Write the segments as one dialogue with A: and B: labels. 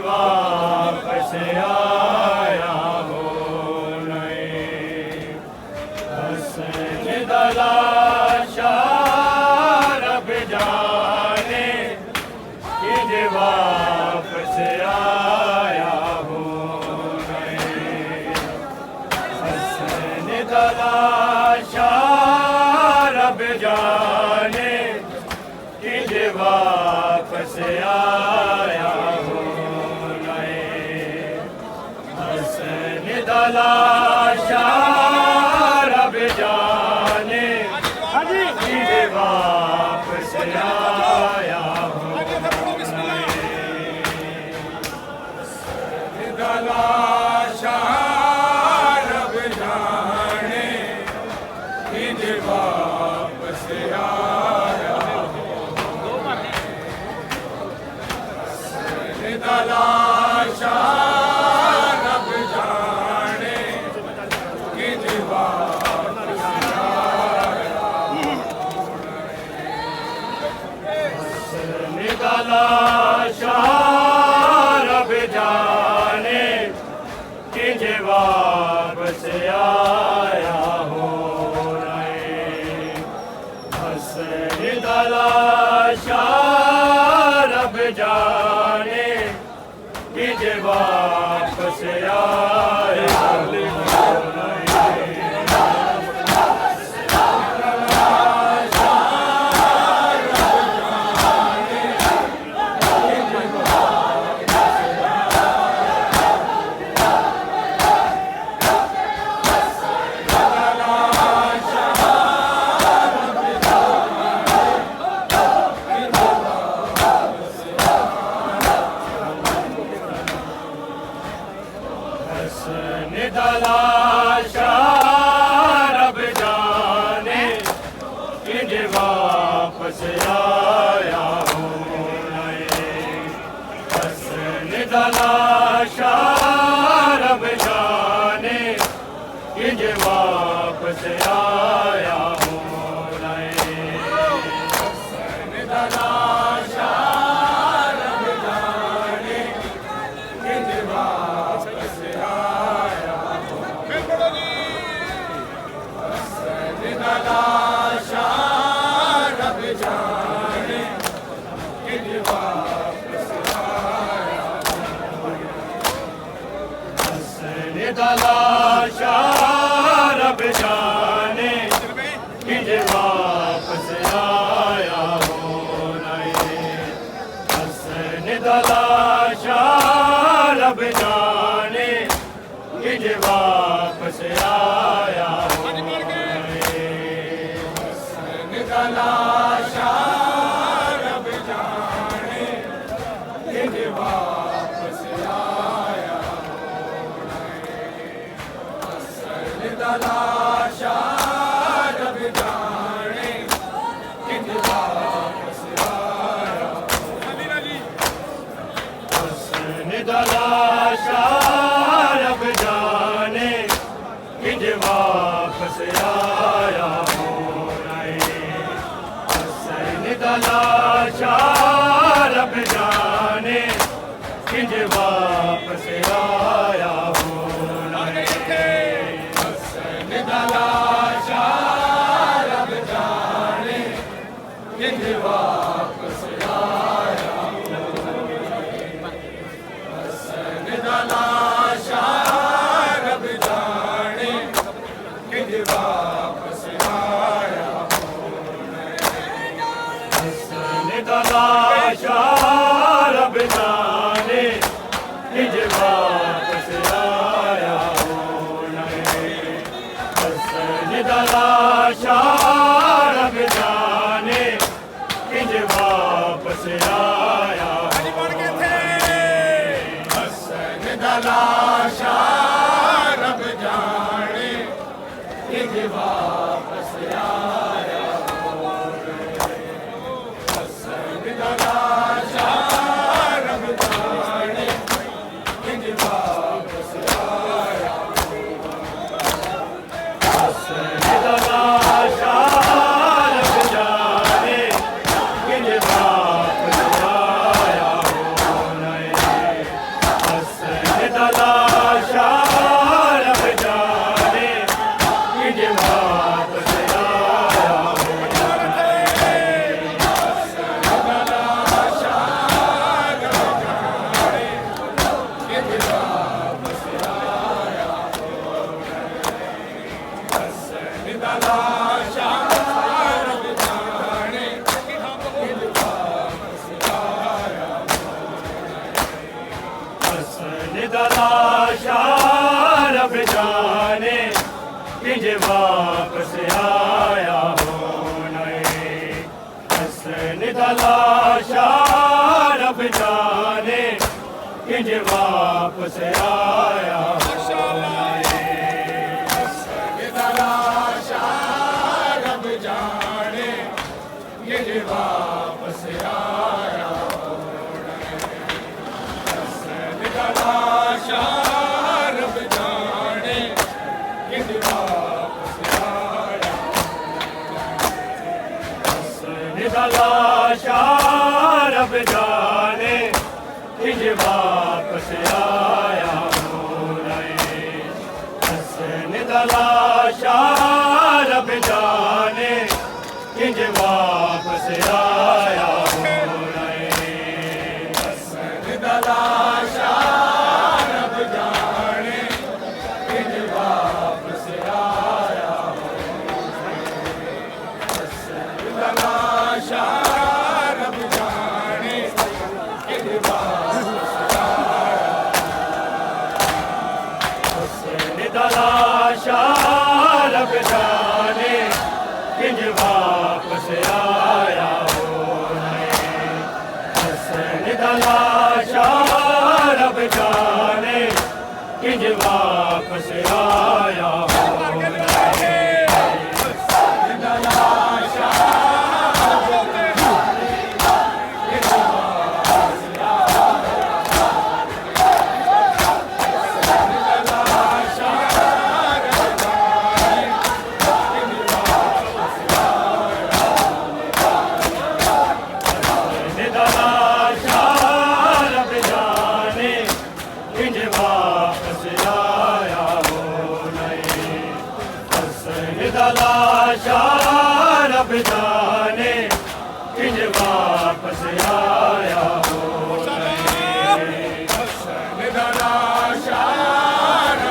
A: वापस आया हो नहीं हसन दलाशा रब जाने किंज वापस आया हो नहीं हसन दलाशा रब जाने किंज वापस आया दलाशा रब जाने किंज वापस आया हो दलाशा रब जाने किंज वापस आया हो दलाशा दलाशा रब जाने किंज वापस आया हो नहीं हसन दलाशा रब जाने किंज वापस आया हो दलाशा रब जाने किंज वापस आया हो नहीं हसन दलाशा रब जाने किंज वापस आया हो नहीं हसन दलाशा रब जाने किंज वापस आया दलाशा रब जाने किंज वापस आया हसन दलाशा रब जाने किंज वापस आया हो नहीं हसन दलाशा रब जाने किंज वापस आया हो दलाशा रब जाने किंज वापस आया हसन दलाशा रब जाने किंज वापस आया हसन दलाशा रब जाने किंज वापस आया दलाशा रब जाने किंज वापस आया हो नहीं हसन दलाशा रब जाने किंज वापस आया हो हसन दलाशा रब जाने किंज वापस आया दलाशा रब जाने किंज वापस आया हो नहीं हसन दलाशा रब जाने किंज वापस आया हसन दलाशा रब जाने किंज वापस आया वापस आया तलाशा रब जाने किंज वापस आया तलाशा रब जाने किंज वापस आया तलाशा रब जाने किंज वापस आया तलाशा रब जाने किंज वापस आया तलाशा रब जाने किंज वापस आया तलाशा रब जाने किंज वापस तलाशा रब जाने किंज वापस आया तलाशा रब जाने किंज वापस आया तलाशा रब जाने किंज वापस आया तलाशा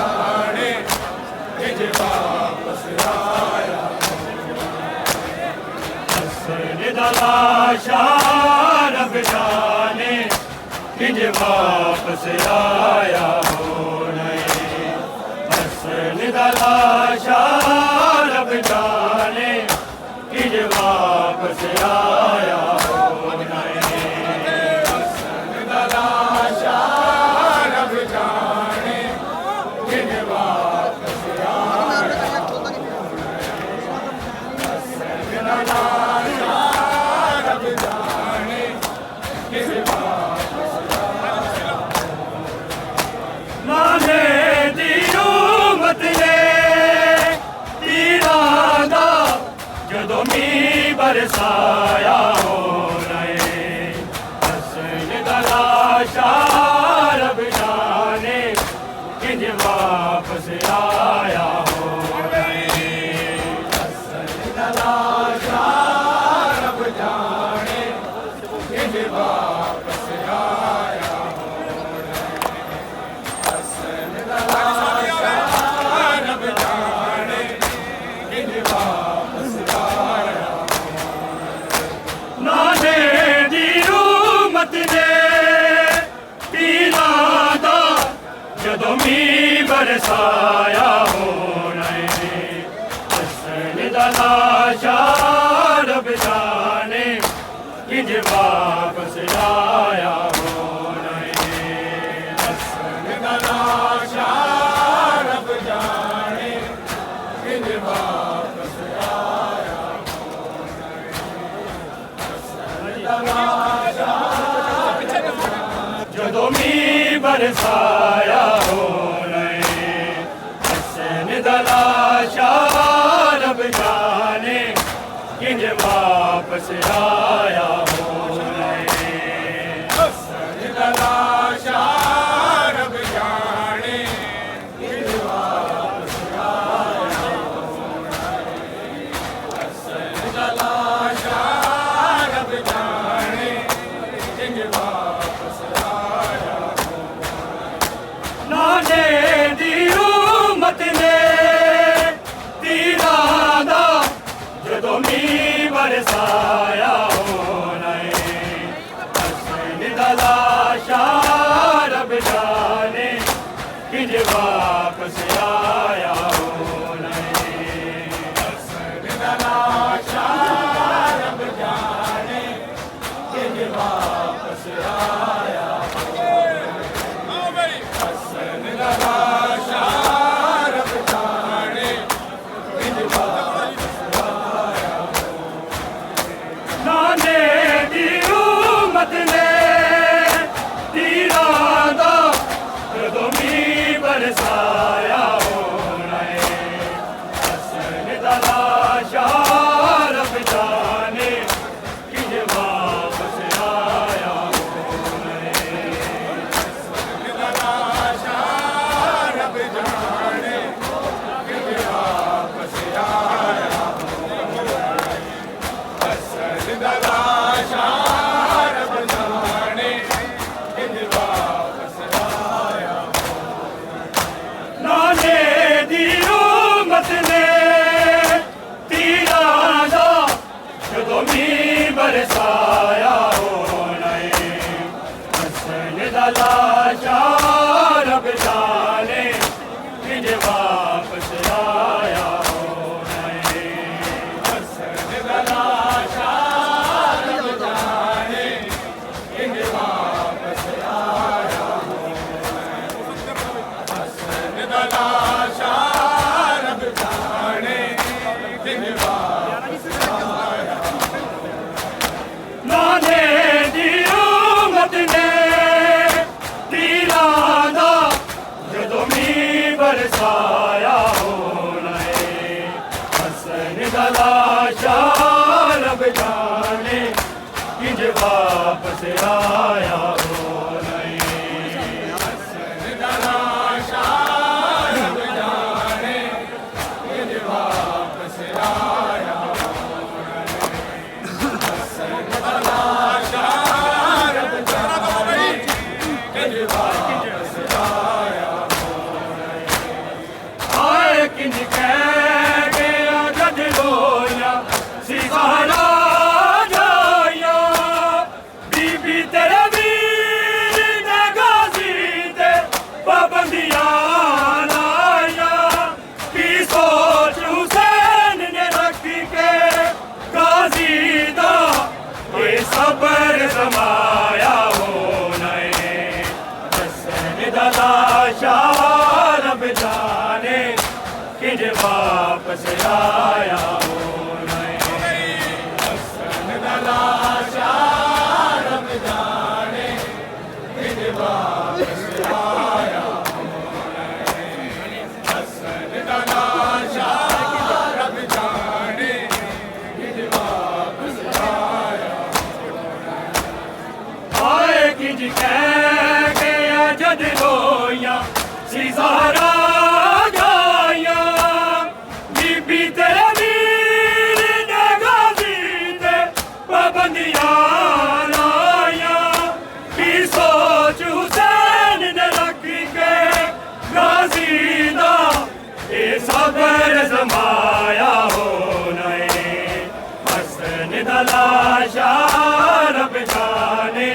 A: रब जाने किंज वापस आया तलाशा रब जाने किंज वापस आया तलाशा रब जाने किंज वापस आया तलाशा रब जाने किंज वापस आया तलाशा रब जाने किंज वापस नाने दी उम्मत ने तीरां दा जदों मींह बरसाया तलाशा रब जाने किंज वापस आया तलाशा रब जाने किंज वापस आया तलाशा रब जाने किंज वापस आया नाने दी उम्मत ने तीरां दा जदों मींह बरसाया तलाशा रब जाने किंज वापस आया तलाशा रब जाने किंज वापस आया तलाशा जदों मींह बरसाया तलाशा रब जाने किंज वापस आया तलाशा रब जाने किंज वापस आया तलाशा रब जाने किंज वापस आया नाने दी उम्मत ने तीरां दा जदों मींह बरसाया तलाशा रब जाने किंज वापस आया दा लाशा रब जाने किंज वापस आया होना है। हसन दा लाशा रब जाने किंज वापस आया होना है। हसन दा लाशा रब जाने किंज वापस आया। नाने दी उम्मत ने तीरां दा जदों मींह बरसाया होना है। हसन दा लाशा रब जाने किंज वापस आया होना है। हसन दा लाशा रब जाने किंज वापस आया होना है। हसन दा लाशा रब जाने किंज वापस आया होना है। आए किंज कह गया जद रोया सी ज़हरा जाया। बीबी तेरे वीर ने गाज़ी ते पाबंदियां लाया। की सोच हुसैन ने रख के गाज़ी दा ये सबर समाया होना है। हसन दा लाशा रब जाने किंज वापस आया होना है। हसन दा लाशा रब जाने किंज वापस आया होना है। हसन दा लाशा रब जाने किंज वापस आया। आए किंज कह गया जद रोया सी ज़हरा जाया। बीबी तेरे वीर ने गाज़ी ते पाबंदियां लाया। की सोच हुसैन ने रख के गाज़ी दा ये सबर समाया होना है। हसन दा लाशा रब जाने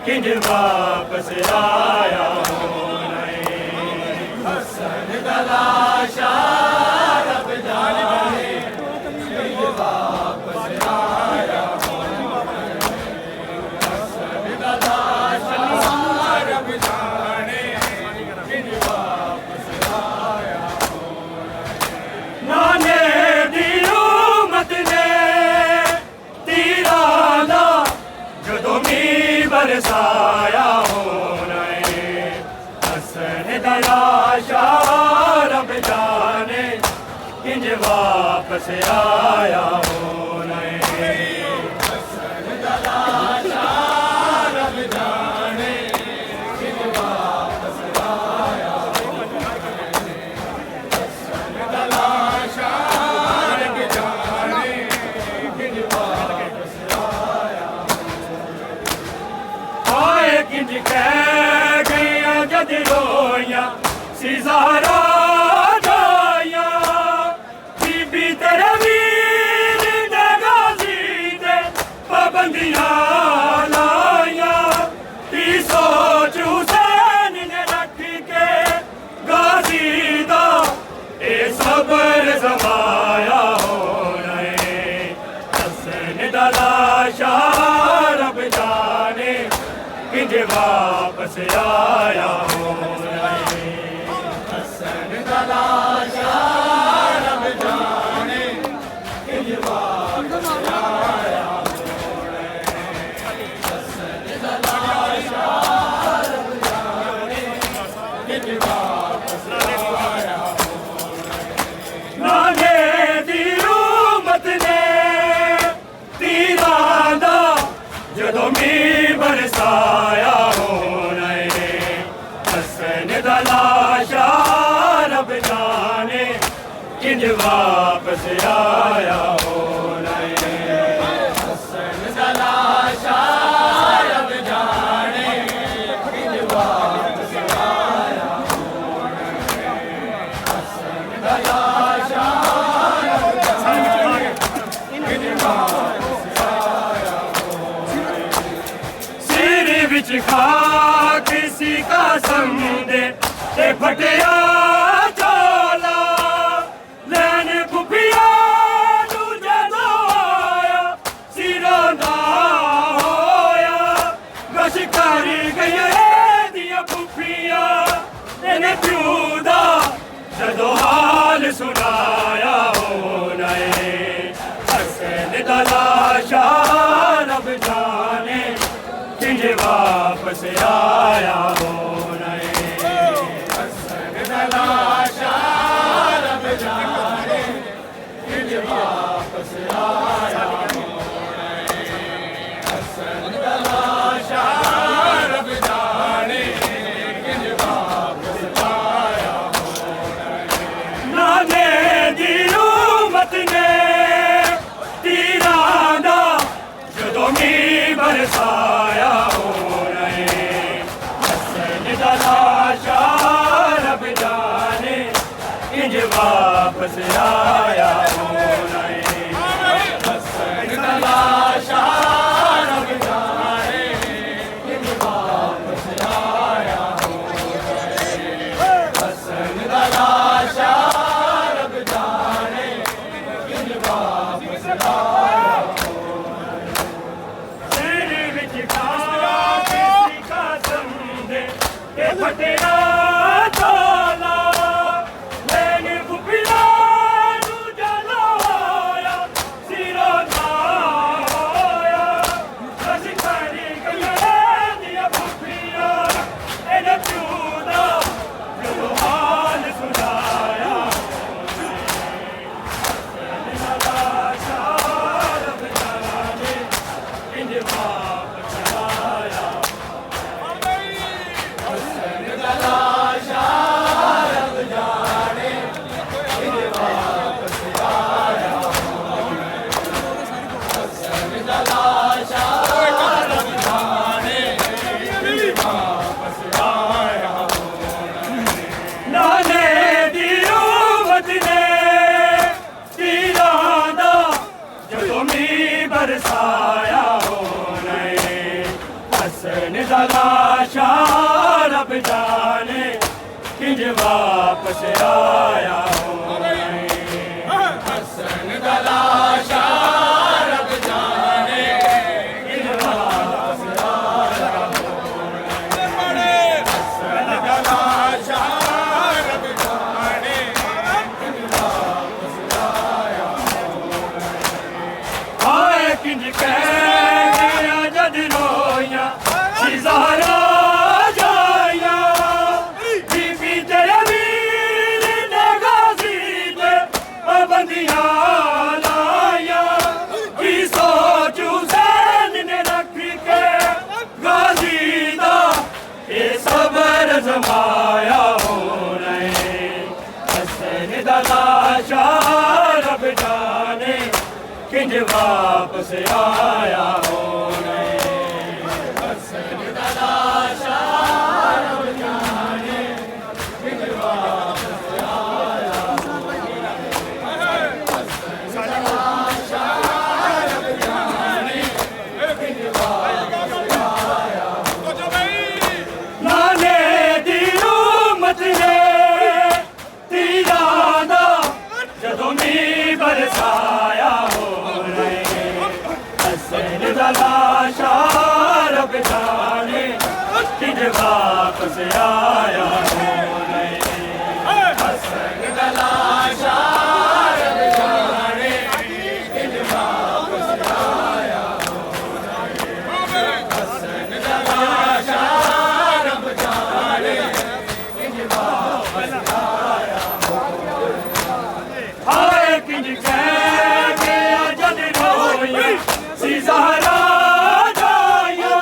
A: किंज वापस आया होना है। हसन दा लाशा रब जाने किंज वापस आया होना है। हसन दा लाशा रब जाने किंज वापस आया होना है। नाने दी उम्मत ने तीरां दा जदों मींह बरसाया होना है। हसन दा लाशा रब जाने किंज वापस आया होना है। हसन दा लाशा रब जाने किंज वापस आया होना है। हसन दा लाशा रब जाने किंज वापस आया। आए किंज कह गया जद रोया सी ज़हरा जाया। बीबी तेरे वीर ने गाज़ी ते पाबंदियां लाया। की सोच हुसैन ने रख के गाज़ी दा ये सबर समाया होना है। हसन दा लाशा रब जाने किंज वापस आया होना है। हसन दा लाशा रब जाने किंज वापस आया होना है। हसन दा लाशा रब जाने किंज वापस आया होना है। नाने दी उम्मत ने तीरां दा जदों मींह बरसाया होना है। हसन दा लाशा रब जाने विच खा किसी का समझे ते फटिया चोला लैन फुफिया नू जदों आया सिरों दा होया गश कर गई दिया फुफिया इन्हें प्यू दा जदों हाल सुनाया होना है हसन दा लाशा रब जाने किंज वापस आया होना है हसन दा लाशा रब जाने किंज वापस आया होना है हसन दा लाशा रब जाने किंज वापस आया होना है नाने दी उम्मत ने तीरां दा जदों मींह बरसाया होना है हसन दा लाशा रब जाने किंज वापस आया होना है हसन दा लाशा रब जाने किंज वापस आया होना है हसन दा लाशा रब जाने किंज वापस आया सिर विच खा किसी का समझे ते फटिया चोला लैन फुफिया नू जदों आया सिरों दा होया गश कर गई दिया फुफिया इन्हें प्यू दा जदों हाल सुनाया लाशा रब जाने किंज वापस आया हसन दा लाशा रब जाने किंज वापस आया हसन दा लाशा रब जाने किंज वापस आया नाने दी उम्मत ने तीरां दा जदों मींह बरसाया होना है हसन दा लाशा रब जाने किंज वापस आया होना है हसन दा लाशा रब जाने किंज वापस आया होना है हसन दा लाशा रब जाने किंज वापस आया हाय किंज कह गया जद रोया सिज़ारा जाया बीबी तेरे वीर ने गाज़ी पे पाबंदियां लाया की सोच हुसैन ने रख के गाज़ी दा ये सब्र जमाया होना है हसन दा लाशा रब जाने किंज वापस आया होना है हसन दा लाशा रब जाने किंज वापस आया हसन दा लाशा रब जाने किंज वापस आया नाने दी उम्मत ने तीरां दा जदों मींह बरसाया होना है हसन दा लाशा रब जाने किंज वापस आया होना है हसन दा लाशा रब जाने किंज वापस आया होना है हसन दा लाशा रब जाने किंज वापस आया हाय किंज कह गया जद रोया सिज़ारा जाया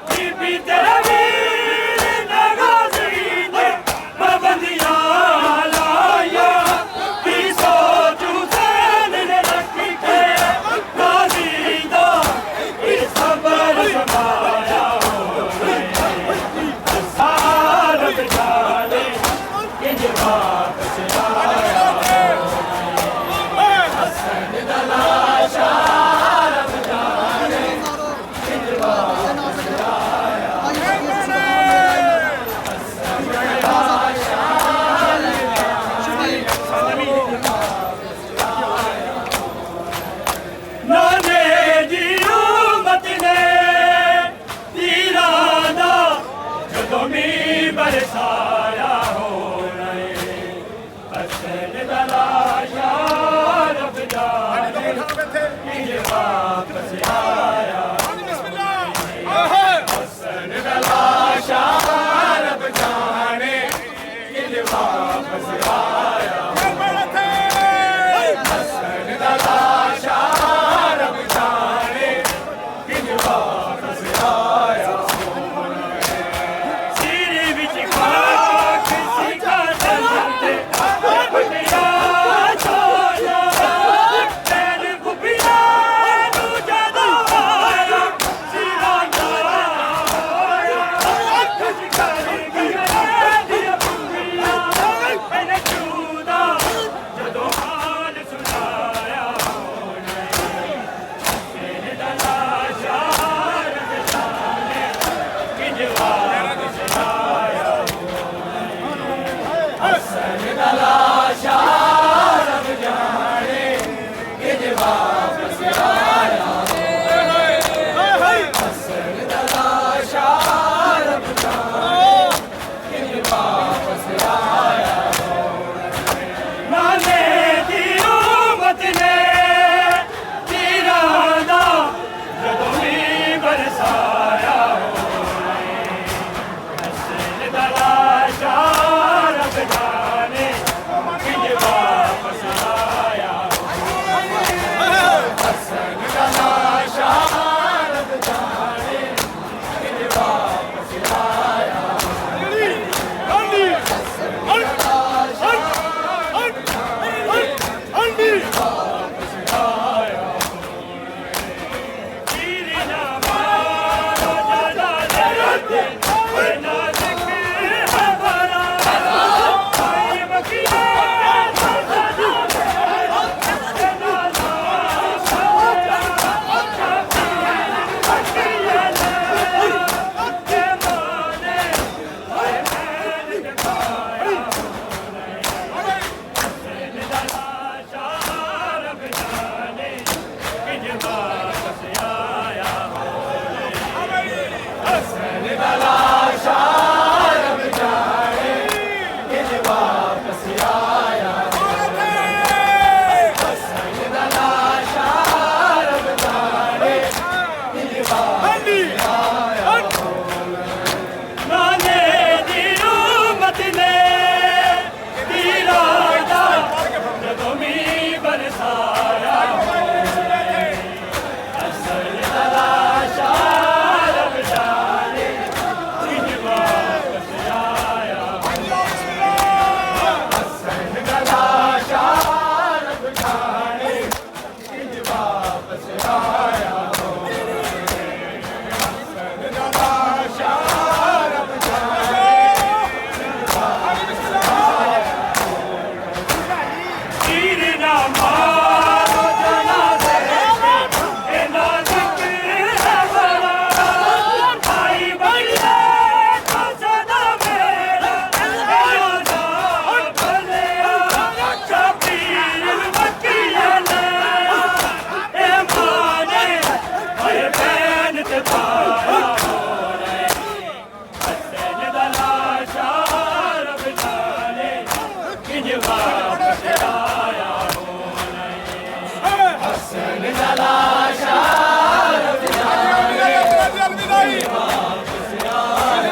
A: बीबी तेरे वीर ने जाने किंज वापस आया हसन दा लाशा रब जाने किंज वापस आया सिर विच खाक सिखा दंदे पटिया छोड़ा तेरे बुबिया नू जदों आया सिरा दा होया कुछ कर गया दी बुबिया मैंने चूदा जदों हाल सुनाया मेरे दा लाशा रब जाने किंज वापस आया हसन दा लाशा रब जाने किंज वापस आया हसन दा लाशा रब जाने किंज वापस आया नाले दी उम्मत ने तीरां दा जदों भी बरसाया हसन दा लाशा रब जाने किंज वापस आया हसन दा लाशा रब जाने किंज वापस आया तीरी ना मारो ज्यादा दर्द ना जिक्र है बड़ा भाई बकिया नाले दी उम्मत ने तीरां दा जदों भी बरसाया हसन दा लाशा रब जाने किंज वापस आया हसन दा लाशा रब जाने किंज वापस आया तीर ना मारो जनाजे पे ना जिक्र है बड़ा भाई बलिया तो सदा मेरा रोजा भले शबीर वकील ने ए माने भाई बहन ते पाया हसन दा लाशा रब जाने किंज वापस आया हसन दा लाशा रब जाने किंज वापस आया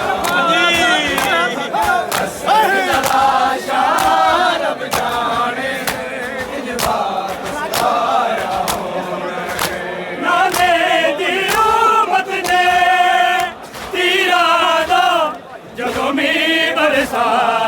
A: हसन दा लाशा रब जाने किंज वापस आया नाले दी उम्मत ने तीरां दा जदों भी बरसाया